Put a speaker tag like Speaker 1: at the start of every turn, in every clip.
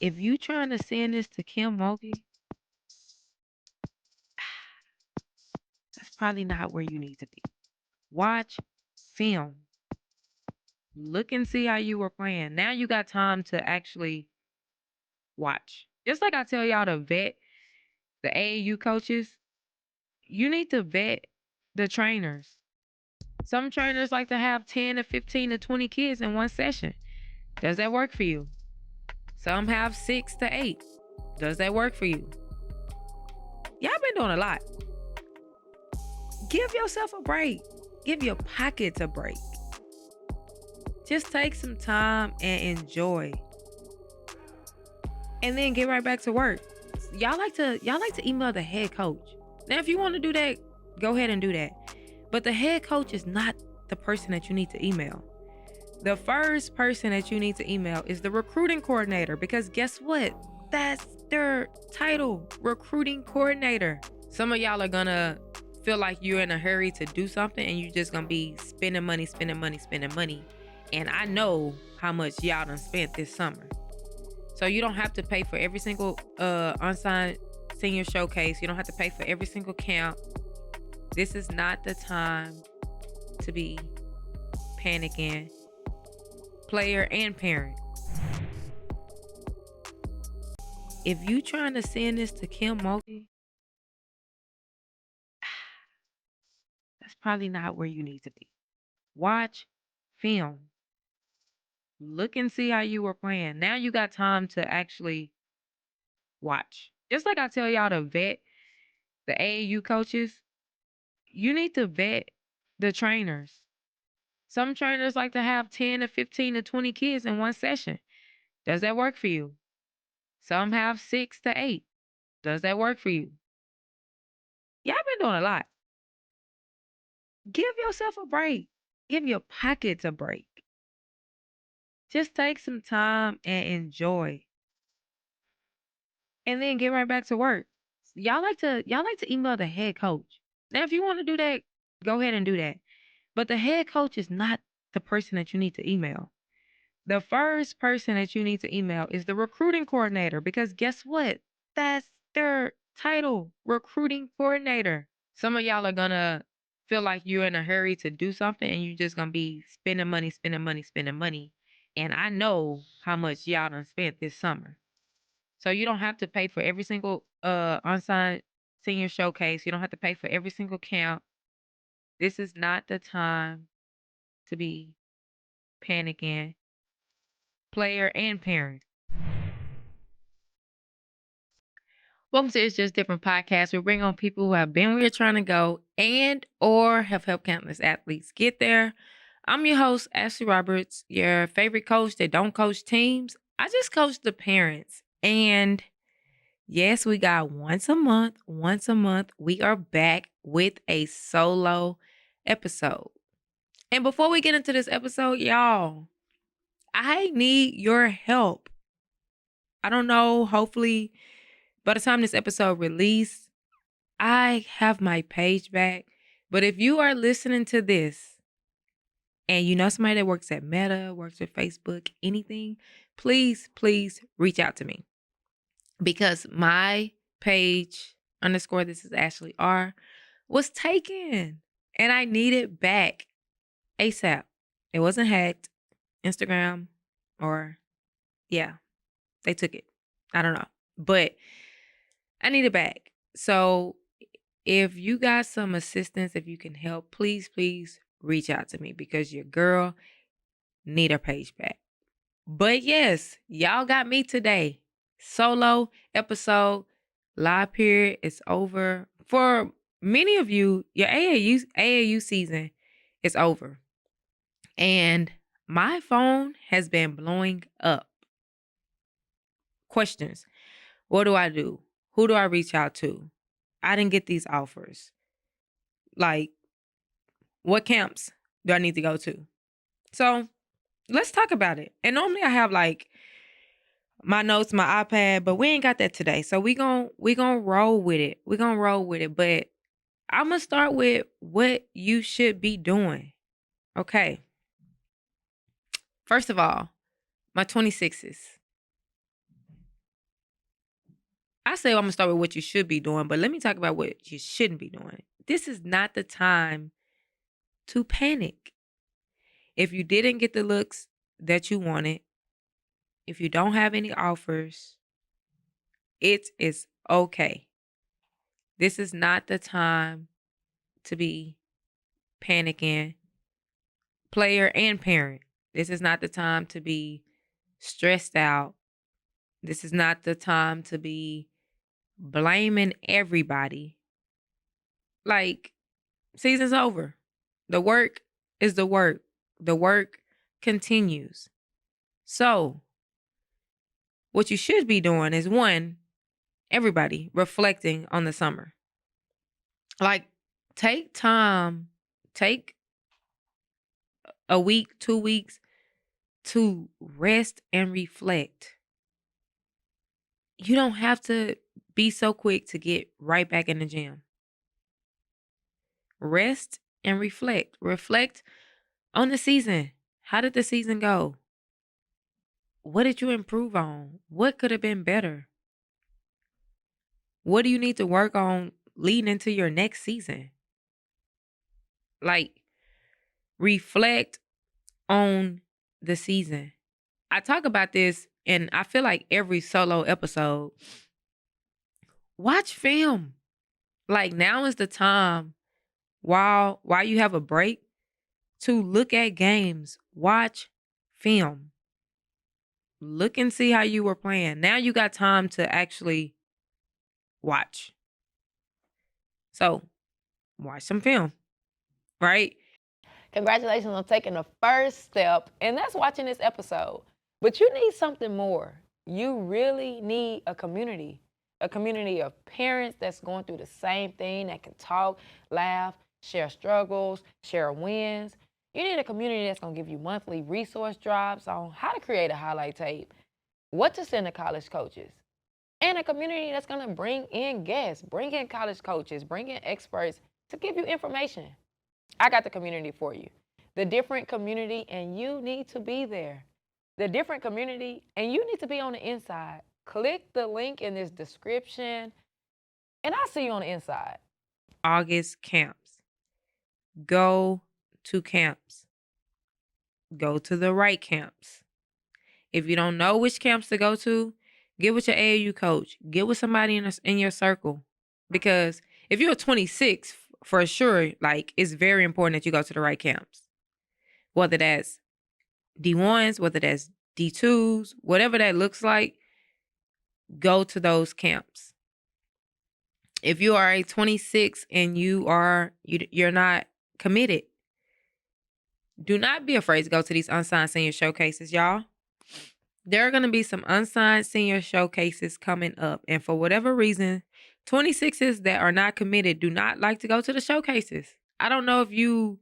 Speaker 1: If you trying to send this to Kim Mulkey, that's probably not where you need to be. Watch film. Look and see how you were playing. Now you got time to actually watch. Just like I tell y'all to vet the AAU coaches, you need to vet the trainers. Some trainers like to have 10 to 15 to 20 kids in one session. Does that work for you? Some have 6 to 8. Does that work for you? Y'all been doing a lot. Give yourself a break. Give your pockets a break. Just take some time and enjoy. And then get right back to work. Y'all like to email the head coach. Now if you want to do that, go ahead and do that. But the head coach is not the person that you need to email. The first person that you need to email is the recruiting coordinator, because guess what? That's their title, recruiting coordinator. Some of y'all are gonna feel like you're in a hurry to do something and you're just gonna be spending money. And I know how much y'all done spent this summer. So you don't have to pay for every single unsigned senior showcase. You don't have to pay for every single camp. This is not the time to be panicking, player and parent. If you trying to send this to Kim Mulkey, that's probably not where you need to be. Watch film. Look and see how you were playing. Now you got time to actually watch. Just like I tell y'all to vet the AAU coaches, you need to vet the trainers. Some trainers like to have 10 to 15 to 20 kids in one session. Does that work for you? Some have 6 to 8. Does that work for you? Y'all been doing a lot. Give yourself a break. Give your pockets a break. Just take some time and enjoy. And then get right back to work. Y'all like to email the head coach. Now if you want to do that, go ahead and do that. But the head coach is not the person that you need to email. The first person that you need to email is the recruiting coordinator, because guess what? That's their title, recruiting coordinator. Some of y'all are gonna feel like you're in a hurry to do something and you're just gonna be spending money. And I know how much y'all done spent this summer. So you don't have to pay for every single unsigned senior showcase. You don't have to pay for every single camp. This is not the time to be panicking, player and parent. Welcome to It's Just Different podcast. We bring on people who have been where you're trying to go and or have helped countless athletes get there. I'm your host, Ashley Roberts, your favorite coach that don't coach teams. I just coach the parents. And yes, we got once a month, we are back with a solo episode. And before we get into this episode, y'all, I need your help. I don't know, hopefully by the time this episode released, I have my page back. But if you are listening to this and you know somebody that works at Meta, works at Facebook, anything, please reach out to me. Because my page _ this is Ashley R was taken and I need it back ASAP. It wasn't hacked. Instagram or yeah, they took it. I don't know. But I need it back. So if you got some assistance, if you can help, please reach out to me because your girl need her page back. But yes, y'all got me today. Solo episode, live period is over. For many of you, your AAU season is over. And my phone has been blowing up. Questions. What do I do? Who do I reach out to? I didn't get these offers. Like, what camps do I need to go to? So let's talk about it. And normally I have like my notes, my iPad, but we ain't got that today. So we gonna roll with it. But I'm gonna start with what you should be doing. Okay. First of all, my 26s. I say I'm going to start with what you should be doing, but let me talk about what you shouldn't be doing. This is not the time to panic. If you didn't get the looks that you wanted, if you don't have any offers, it is okay. This is not the time to be panicking, player and parent. This is not the time to be stressed out. This is not the time to be blaming everybody. Like, season's over. The work is the work. The work continues. So, what you should be doing is one, everybody reflecting on the summer. Like, take time, take a week, 2 weeks to rest and reflect. You don't have to be so quick to get right back in the gym. Rest and reflect. Reflect on the season. How did the season go? What did you improve on? What could have been better? What do you need to work on leading into your next season? Like, reflect on the season. I talk about this, and I feel like every solo episode. Watch film. Like, now is the time while you have a break to look at games, watch film. Look and see how you were playing. Now you got time to actually watch. So, watch some film, right?
Speaker 2: Congratulations on taking the first step, and that's watching this episode. But you need something more. You really need a community of parents that's going through the same thing, that can talk, laugh, share struggles, share wins. You need a community that's going to give you monthly resource drops on how to create a highlight tape, what to send to college coaches, and a community that's going to bring in guests, bring in college coaches, bring in experts to give you information. I got the community for you. The different community, and you need to be there. The different community, and you need to be on the inside. Click the link in this description, and I'll see you on the inside.
Speaker 1: August camps. Go to camps. Go to the right camps. If you don't know which camps to go to, get with your AAU coach. Get with somebody in your circle. Because if you're 26, for sure, like, it's very important that you go to the right camps. Whether that's D1s, whether that's D2s, whatever that looks like, go to those camps. If you are a 26 and you're not committed, do not be afraid to go to these unsigned senior showcases, y'all. There are going to be some unsigned senior showcases coming up. And for whatever reason, 26s that are not committed do not like to go to the showcases. I don't know if you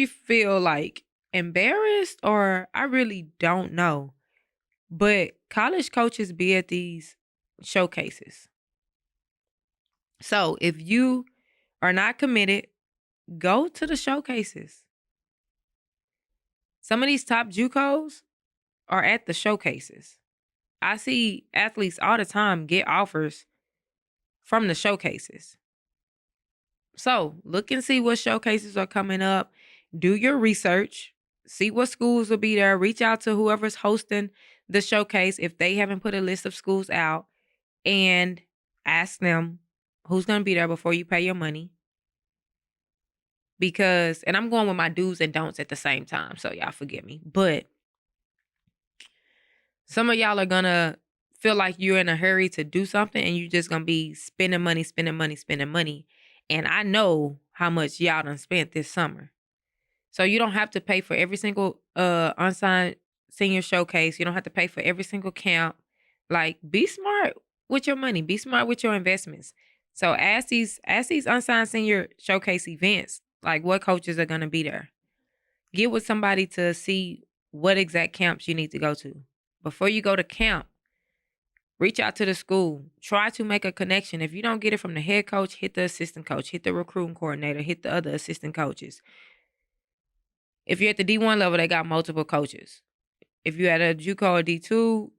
Speaker 1: feel like embarrassed, or I really don't know. But college coaches be at these showcases. So if you are not committed, go to the showcases. Some of these top JUCOs are at the showcases. I see athletes all the time get offers from the showcases. So look and see what showcases are coming up. Do your research. See what schools will be there. Reach out to whoever's hosting the showcase if they haven't put a list of schools out, and ask them who's going to be there before you pay your money. Because, and I'm going with my do's and don'ts at the same time, so y'all forgive me. But some of y'all are going to feel like you're in a hurry to do something, and you're just going to be spending money. And I know how much y'all done spent this summer. So you don't have to pay for every single unsigned senior showcase. You don't have to pay for every single camp. Like, be smart with your money. Be smart with your investments. So ask these unsigned senior showcase events, like, what coaches are going to be there. Get with somebody to see what exact camps you need to go to. Before you go to camp, reach out to the school. Try to make a connection. If you don't get it from the head coach, hit the assistant coach, hit the recruiting coordinator, hit the other assistant coaches. If you're at the D1 level, they got multiple coaches. If you're at a JUCO or D2,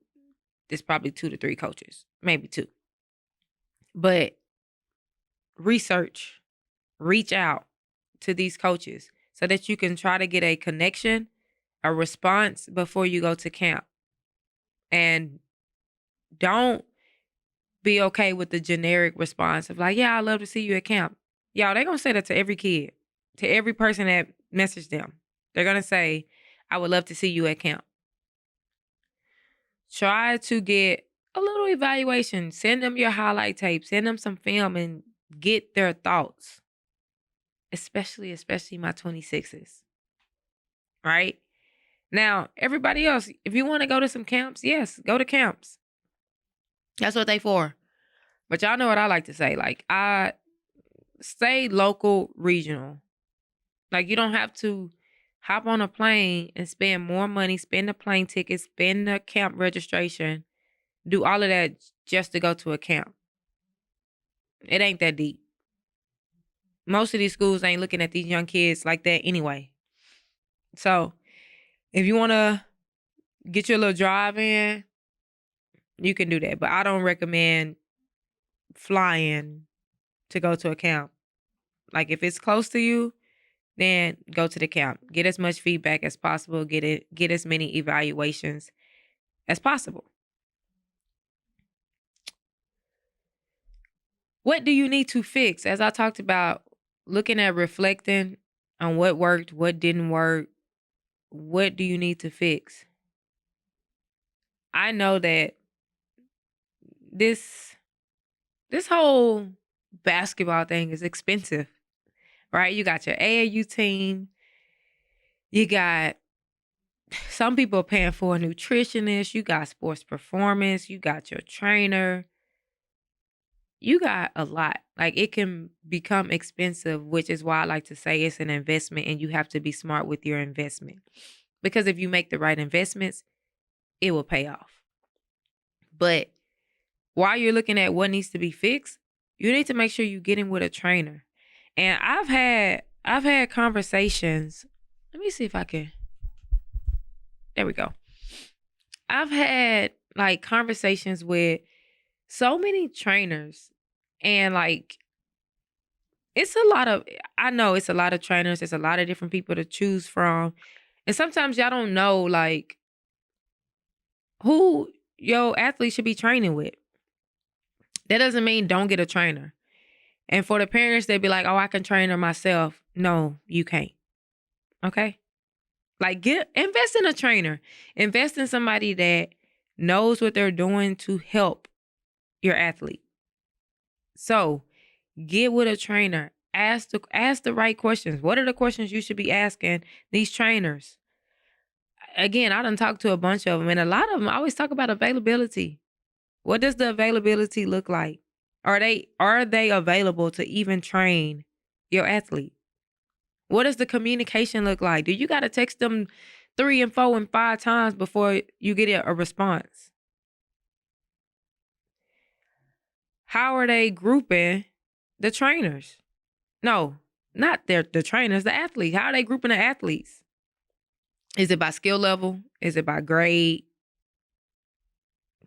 Speaker 1: there's probably 2 to 3 coaches, maybe 2. But research, reach out to these coaches so that you can try to get a connection, a response before you go to camp. And don't be okay with the generic response of like, yeah, I'd love to see you at camp. Y'all, they're going to say that to every kid, to every person that messaged them. They're going to say, I would love to see you at camp. Try to get a little evaluation. Send them your highlight tape. Send them some film and get their thoughts. Especially my 26s. Right? Now, everybody else, if you want to go to some camps, yes, go to camps. That's what they for. But y'all know what I like to say. Like, I stay local, regional. Like, you don't have to hop on a plane and spend more money, spend the plane tickets, spend the camp registration, do all of that just to go to a camp. It ain't that deep. Most of these schools ain't looking at these young kids like that anyway. So, if you want to get your little drive in, you can do that. But I don't recommend flying to go to a camp. Like, if it's close to you, then go to the camp. Get as much feedback as possible. Get as many evaluations as possible. What do you need to fix? As I talked about, looking at reflecting on what worked, what didn't work, what do you need to fix? I know that this whole basketball thing is expensive, right? You got your AAU team. You got some people paying for a nutritionist. You got sports performance. You got your trainer. You got a lot. Like, it can become expensive, which is why I like to say it's an investment and you have to be smart with your investment. Because if you make the right investments, it will pay off. But while you're looking at what needs to be fixed, you need to make sure you get in with a trainer. And I've had conversations. Let me see if I can. There we go. I've had like conversations with so many trainers, and like I know it's a lot of trainers, it's a lot of different people to choose from. And sometimes y'all don't know like who your athlete should be training with. That doesn't mean don't get a trainer. And for the parents, they'd be like, oh, I can train her myself. No, you can't. Okay? Like, invest in a trainer. Invest in somebody that knows what they're doing to help your athlete. So, get with a trainer. Ask the right questions. What are the questions you should be asking these trainers? Again, I done talked to a bunch of them, and a lot of them always talk about availability. What does the availability look like? Are they available to even train your athlete? What does the communication look like? Do you got to text them 3 and 4 and 5 times before you get a response? How are they grouping the trainers? No, not the trainers, the athletes. How are they grouping the athletes? Is it by skill level? Is it by grade?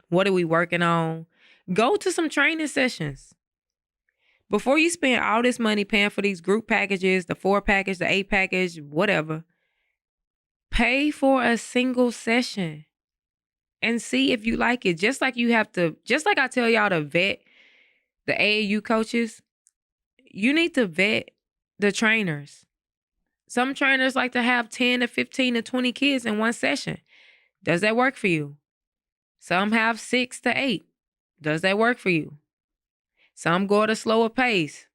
Speaker 1: What are we working on? Go to some training sessions. Before you spend all this money paying for these group packages, the 4 package, the 8 package, whatever, pay for a single session and see if you like it. Just like I tell y'all to vet the AAU coaches, you need to vet the trainers. Some trainers like to have 10 to 15 to 20 kids in one session. Does that work for you? Some have 6 to 8. Does that work for you? Some go at a slower pace.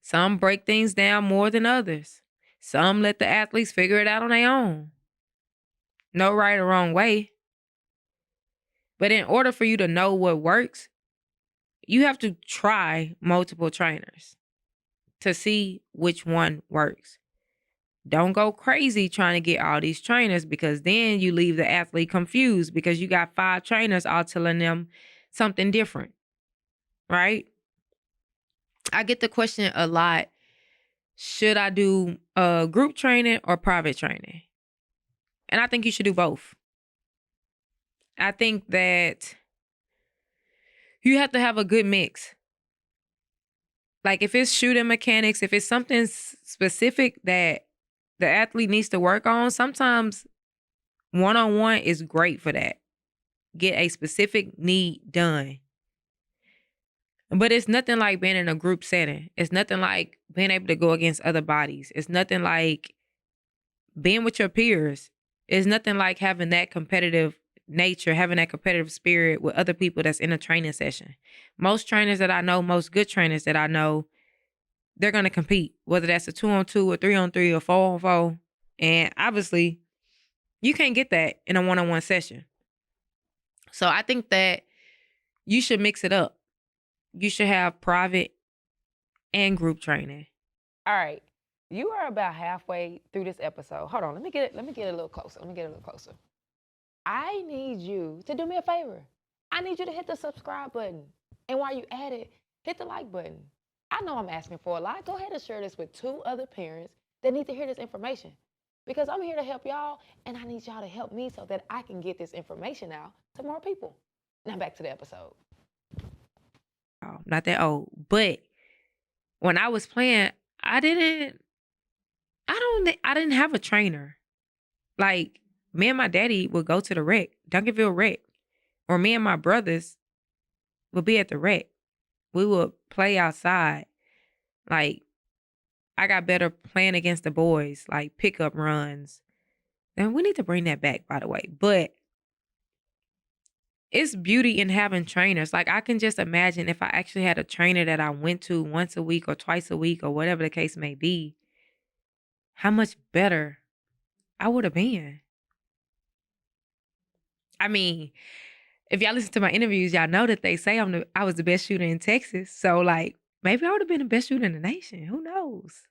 Speaker 1: Some break things down more than others. Some let the athletes figure it out on their own. No right or wrong way. But in order for you to know what works, you have to try multiple trainers to see which one works. Don't go crazy trying to get all these trainers, because then you leave the athlete confused because you got 5 trainers all telling them something different, right? I get the question a lot, should I do group training or private training? And I think you should do both. I think that You have to have a good mix. Like if it's shooting mechanics, if it's something specific that the athlete needs to work on, sometimes one-on-one is great for that. Get a specific need done. But it's nothing like being in a group setting. It's nothing like being able to go against other bodies. It's nothing like being with your peers. It's nothing like having that competitive nature, having that competitive spirit with other people that's in a training session. Most trainers that I know, most good trainers that I know, they're going to compete, whether that's a 2-on-2 or 3-on-3 or 4-on-4. And obviously, you can't get that in a one-on-one session. So I think that you should mix it up. You should have private and group training.
Speaker 2: All right. You are about halfway through this episode. Hold on. Let me get a little closer. I need you to do me a favor. I need you to hit the subscribe button. And while you at it, hit the like button. I know I'm asking for a lot. Go ahead and share this with 2 other parents that need to hear this information. Because I'm here to help y'all, and I need y'all to help me so that I can get this information out to more people. Now back to the episode.
Speaker 1: Oh, not that old. But when I was playing, I didn't have a trainer. Like, me and my daddy would go to the rec, Duncanville rec. Or me and my brothers would be at the rec. We would play outside. Like, I got better playing against the boys, like pickup runs. And we need to bring that back, by the way. But it's beauty in having trainers. Like, I can just imagine if I actually had a trainer that I went to once a week or twice a week or whatever the case may be, how much better I would have been. I mean, if y'all listen to my interviews, y'all know that they say I was the best shooter in Texas. So, like, maybe I would have been the best shooter in the nation. Who knows?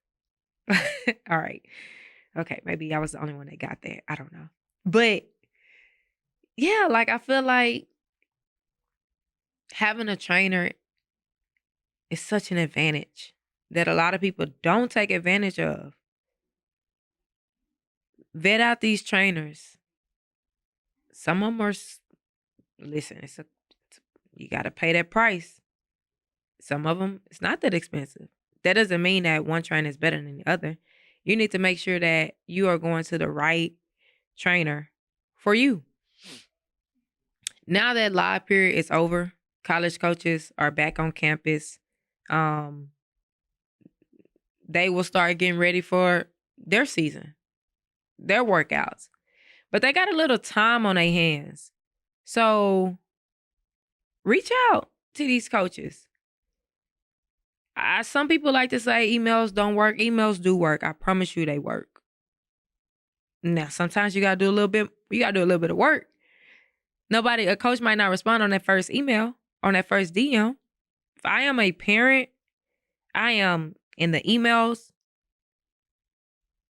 Speaker 1: All right. Okay, maybe I was the only one that got that. I don't know. But yeah, like I feel like having a trainer is such an advantage that a lot of people don't take advantage of. Vet out these trainers. Some of them are, listen, you got to pay that price. Some of them, it's not that expensive. That doesn't mean that one trainer is better than the other. You need to make sure that you are going to the right trainer for you. Now that live period is over, college coaches are back on campus. They will start getting ready for their season, their workouts. But they got a little time on their hands. So reach out to these coaches. Some people like to say emails don't work. Emails do work. I promise you they work. Now, sometimes you gotta do a little bit of work. A coach might not respond on that first email, on that first DM. If I am a parent, I am in the emails.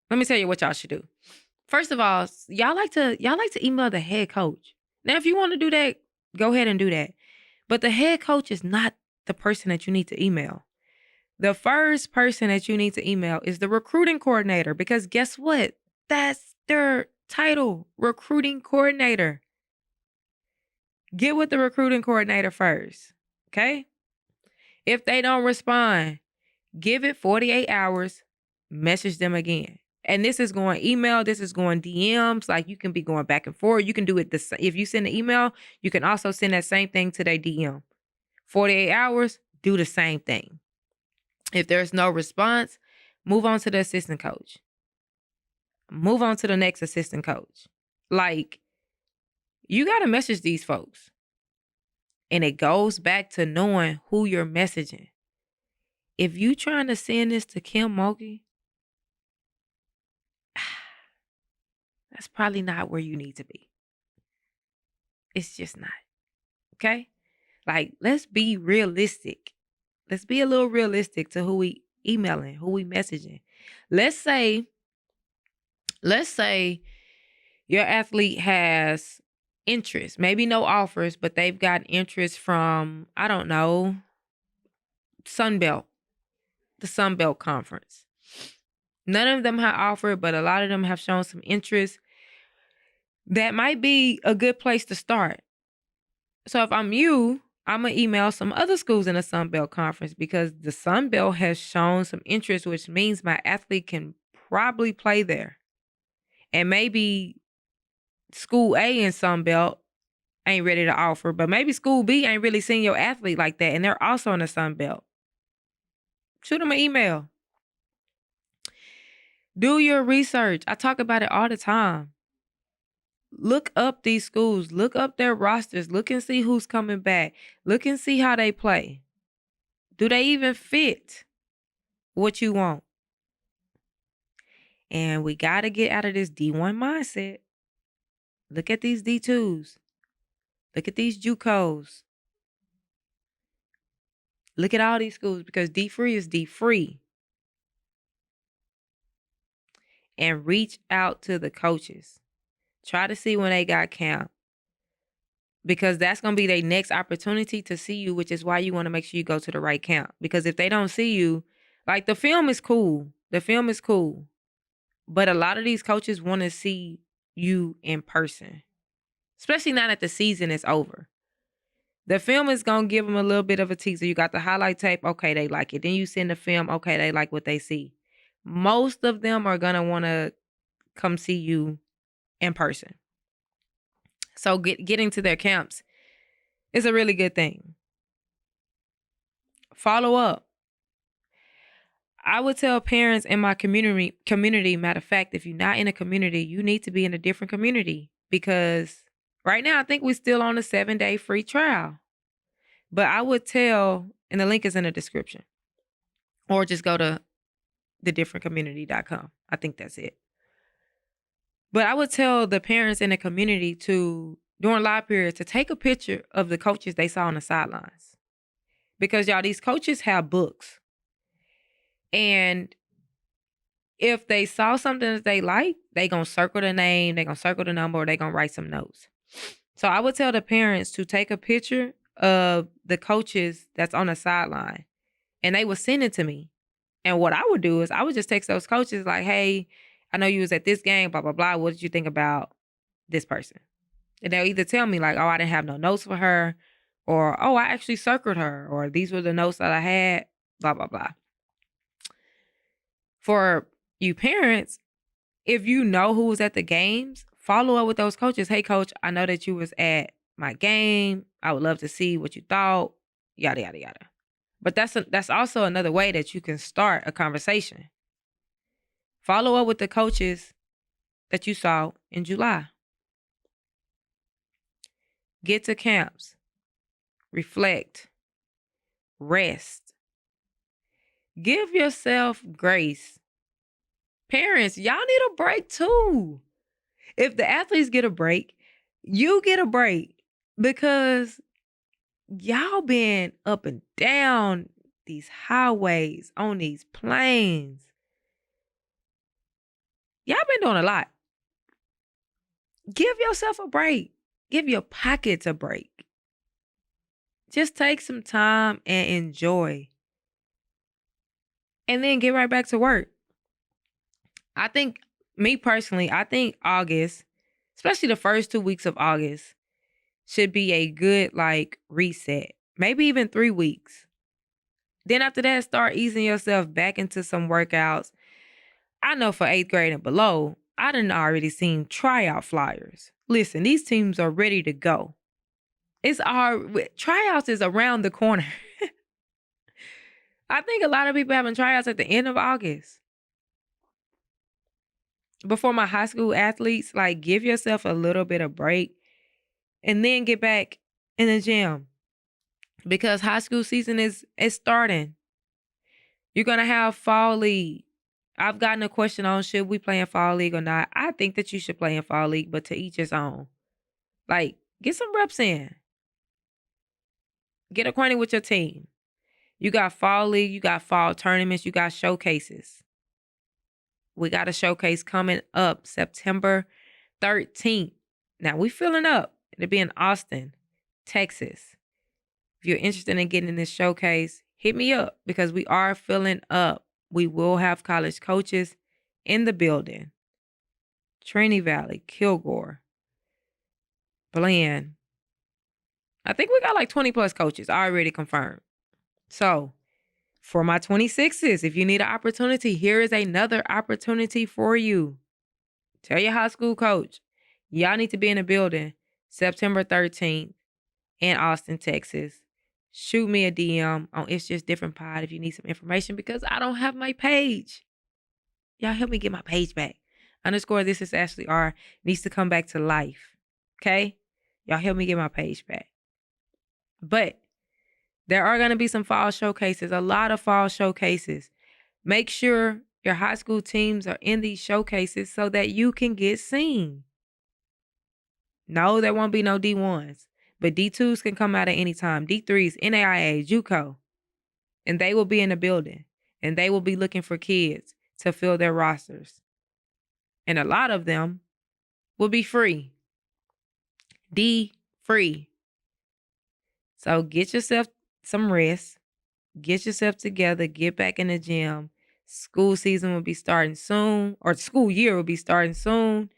Speaker 1: Let me tell you what y'all should do. First of all, y'all like to email the head coach. Now, if you want to do that, go ahead and do that. But the head coach is not the person that you need to email. The first person that you need to email is the recruiting coordinator, because guess what? That's their title, recruiting coordinator. Get with the recruiting coordinator first, okay? If they don't respond, give it 48 hours, message them again. And this is going email, this is going DMs. Like, you can be going back and forth. You can do it if you send an email, you can also send that same thing to their DM. 48 hours, do the same thing. If there's no response, move on to the assistant coach. Move on to the next assistant coach. Like, you got to message these folks. And it goes back to knowing who you're messaging. If you trying to send this to Kim Mulkey, that's probably not where you need to be. It's just not. Okay? Like, let's be realistic. Let's be a little realistic to who we emailing, who we messaging. Let's say your athlete has interest, maybe no offers, but they've got interest from, I don't know, the Sun Belt Conference. None of them have offered, but a lot of them have shown some interest. That might be a good place to start. So if I'm you, I'm going to email some other schools in the Sun Belt Conference because the Sun Belt has shown some interest, which means my athlete can probably play there. And maybe school A in Sun Belt ain't ready to offer, but maybe school B ain't really seen your athlete like that, and they're also in the Sun Belt. Shoot them an email. Do your research. I talk about it all the time. Look up these schools. Look up their rosters. Look and see who's coming back. Look and see how they play. Do they even fit what you want? And we got to get out of this D1 mindset. Look at these D2s. Look at these JUCOs. Look at all these schools because D3 is D3. And reach out to the coaches. Try to see when they got camp. Because that's going to be their next opportunity to see you, which is why you want to make sure you go to the right camp. Because if they don't see you, like the film is cool. The film is cool. But a lot of these coaches want to see you in person. Especially now that the season is over. The film is going to give them a little bit of a teaser. You got the highlight tape. Okay, they like it. Then you send the film. Okay, they like what they see. Most of them are going to want to come see you in person. So getting to their camps is a really good thing. Follow up. I would tell parents in my community, matter of fact, if you're not in a community, you need to be in a different community because right now I think we're still on a 7-day free trial. But I would tell, and the link is in the description, or just go to thedifferentcommunity.com. I think that's it. But I would tell the parents in the community to, during live periods, to take a picture of the coaches they saw on the sidelines. Because y'all, these coaches have books. And if they saw something that they like, they going to circle the name, they going to circle the number, or they going to write some notes. So I would tell the parents to take a picture of the coaches that's on the sideline. And they would send it to me. And what I would do is I would just text those coaches like, hey, I know you was at this game, blah, blah, blah. What did you think about this person? And they'll either tell me like, oh, I didn't have no notes for her, or, oh, I actually circled her, or these were the notes that I had, blah, blah, blah. For you parents, if you know who was at the games, follow up with those coaches. Hey, coach, I know that you was at my game. I would love to see what you thought, yada, yada, yada. But that's also another way that you can start a conversation. Follow up with the coaches that you saw in July. Get to camps. Reflect. Rest. Give yourself grace. Parents, y'all need a break too. If the athletes get a break, you get a break because y'all been up and down these highways, on these planes. Y'all been doing a lot. Give yourself a break. Give your pockets a break. Just take some time and enjoy. And then get right back to work. I think, me personally, I think August, especially the first 2 weeks of August, should be a good reset. Maybe even 3 weeks. Then after that, start easing yourself back into some workouts. I know for 8th grade and below, I done already seen tryout flyers. Listen, these teams are ready to go. Tryouts is around the corner. I think a lot of people having tryouts at the end of August. Before my high school athletes, give yourself a little bit of break and then get back in the gym because high school season is starting. You're going to have fall league. I've gotten a question on should we play in fall league or not. I think that you should play in fall league, but to each his own. Get some reps in. Get acquainted with your team. You got fall league, you got fall tournaments, you got showcases. We got a showcase coming up September 13th. Now we filling up. It'll be in Austin, Texas. If you're interested in getting in this showcase, hit me up because we are filling up. We will have college coaches in the building. Trinity Valley, Kilgore, Bland. I think we got like 20 plus coaches already confirmed. So for my 26s, if you need an opportunity, here is another opportunity for you. Tell your high school coach, y'all need to be in the building September 13th in Austin, Texas. Shoot me a DM on It's Just Different Pod if you need some information because I don't have my page. Y'all help me get my page back. _ This is Ashley R needs to come back to life. Okay? Y'all help me get my page back. But there are going to be some fall showcases, a lot of fall showcases. Make sure your high school teams are in these showcases so that you can get seen. No, there won't be no D1s, but D2s can come out at any time. D3s, NAIA, JUCO, and they will be in the building, and they will be looking for kids to fill their rosters. And a lot of them will be free. Free. So get yourself some rest. Get yourself together. Get back in the gym. School season will be starting soon, or school year will be starting soon.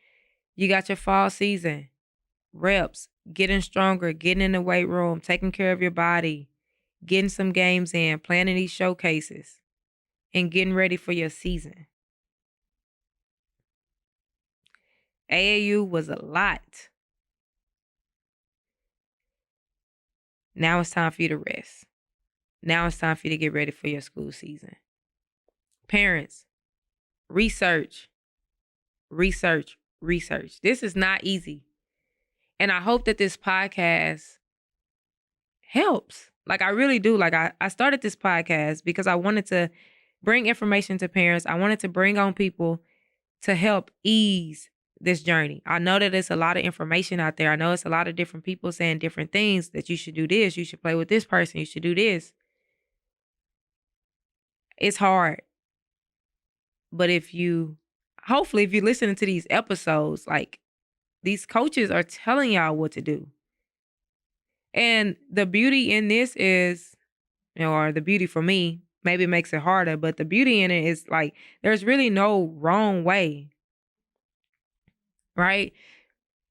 Speaker 1: You got your fall season. Reps, getting stronger, getting in the weight room, taking care of your body, getting some games in, planning these showcases, and getting ready for your season. AAU was a lot. Now it's time for you to rest. Now it's time for you to get ready for your school season. Parents, research. This is not easy. And I hope that this podcast helps. Like, I really do. Like, I started this podcast because I wanted to bring information to parents. I wanted to bring on people to help ease this journey. I know that it's a lot of information out there. I know it's a lot of different people saying different things, that you should do this, you should play with this person, you should do this. It's hard. But hopefully if you're listening to these episodes, like, these coaches are telling y'all what to do. And the beauty in this is, or the beauty for me, maybe it makes it harder, but the beauty in it is, like, there's really no wrong way, right?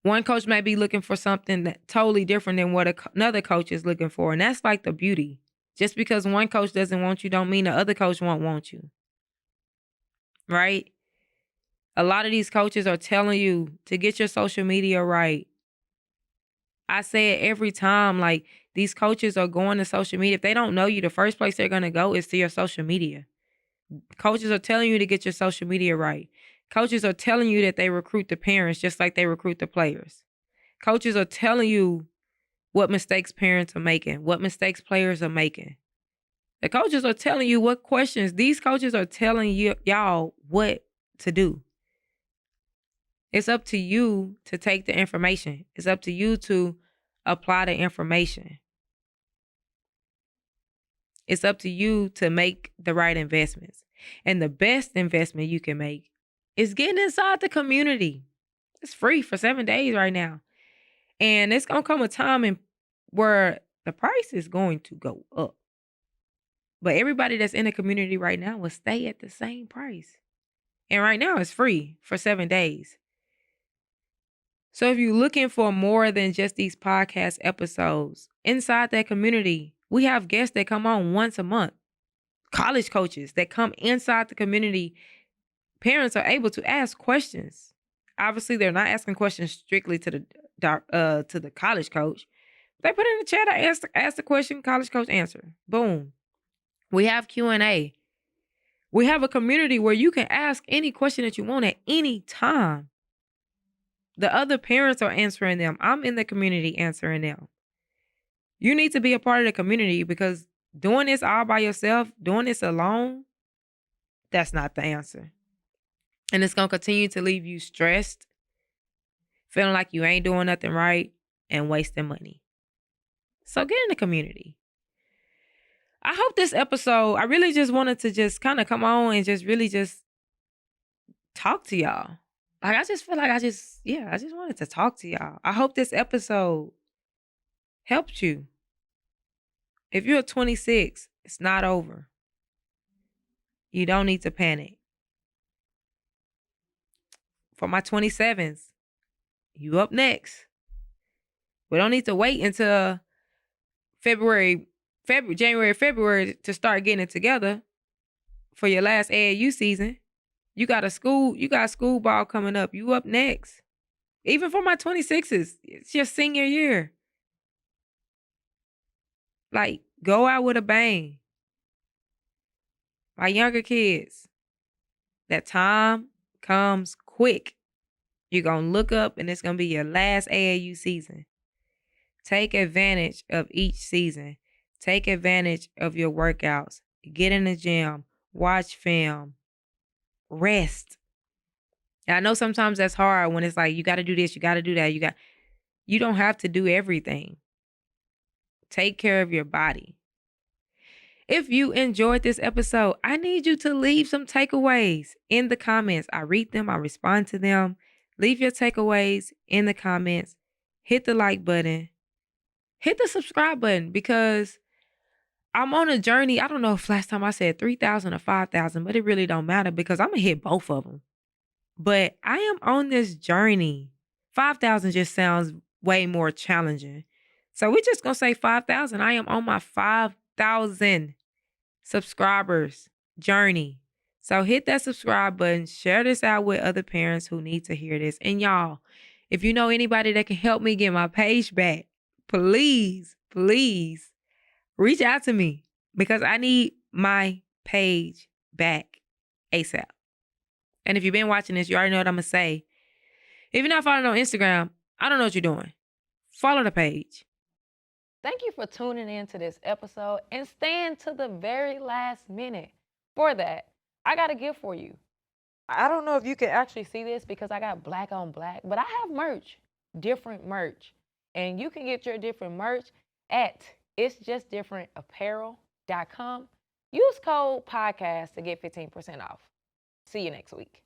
Speaker 1: One coach may be looking for something that totally different than what another coach is looking for. And that's like the beauty. Just because one coach doesn't want you don't mean the other coach won't want you, right? A lot of these coaches are telling you to get your social media right. I say it every time, like, these coaches are going to social media. If they don't know you, the first place they're going to go is to your social media. Coaches are telling you to get your social media right. Coaches are telling you that they recruit the parents just like they recruit the players. Coaches are telling you what mistakes parents are making, what mistakes players are making. The coaches are telling you what questions. These coaches are telling y'all what to do. It's up to you to take the information. It's up to you to apply the information. It's up to you to make the right investments. And the best investment you can make is getting inside the community. It's free for 7 days right now. And it's going to come a time where the price is going to go up. But everybody that's in the community right now will stay at the same price. And right now it's free for 7 days. So if you're looking for more than just these podcast episodes, inside that community, we have guests that come on once a month. College coaches that come inside the community. Parents are able to ask questions. Obviously, they're not asking questions strictly to the college coach. They put it in the chat. I ask the question, college coach answer. Boom. We have Q&A. We have a community where you can ask any question that you want at any time. The other parents are answering them. I'm in the community answering them. You need to be a part of the community because doing this all by yourself, doing this alone, that's not the answer. And it's going to continue to leave you stressed, feeling like you ain't doing nothing right, and wasting money. So get in the community. I hope this episode, I really just wanted to just kind of come on and just really just talk to y'all. Like, I just feel like I just wanted to talk to y'all. I hope this episode helped you. If you're 26, it's not over. You don't need to panic. For my 27s, you up next. We don't need to wait until January, February to start getting it together for your last AAU season. You got school ball coming up. You up next. Even for my 26s, it's your senior year. Like, go out with a bang. My younger kids, that time comes quick. You're going to look up and it's going to be your last AAU season. Take advantage of each season. Take advantage of your workouts. Get in the gym. Watch film. Rest. And I know sometimes that's hard when it's like, you got to do this, you got to do that. You don't have to do everything. Take care of your body. If you enjoyed this episode, I need you to leave some takeaways in the comments. I read them, I respond to them. Leave your takeaways in the comments. Hit the like button. Hit the subscribe button because I'm on a journey. I don't know if last time I said 3,000 or 5,000, but it really don't matter because I'm going to hit both of them. But I am on this journey. 5,000 just sounds way more challenging. So we're just going to say 5,000. I am on my 5,000 subscribers journey. So hit that subscribe button. Share this out with other parents who need to hear this. And y'all, if you know anybody that can help me get my page back, please reach out to me because I need my page back ASAP. And if you've been watching this, you already know what I'm going to say. If you're not following on Instagram, I don't know what you're doing. Follow the page.
Speaker 2: Thank you for tuning in to this episode and staying to the very last minute. For that, I got a gift for you. I don't know if you can actually see this because I got black on black, but I have merch, different merch. And you can get your different merch at itsjustdifferentapparel.com. Use code podcast to get 15% off. See you next week.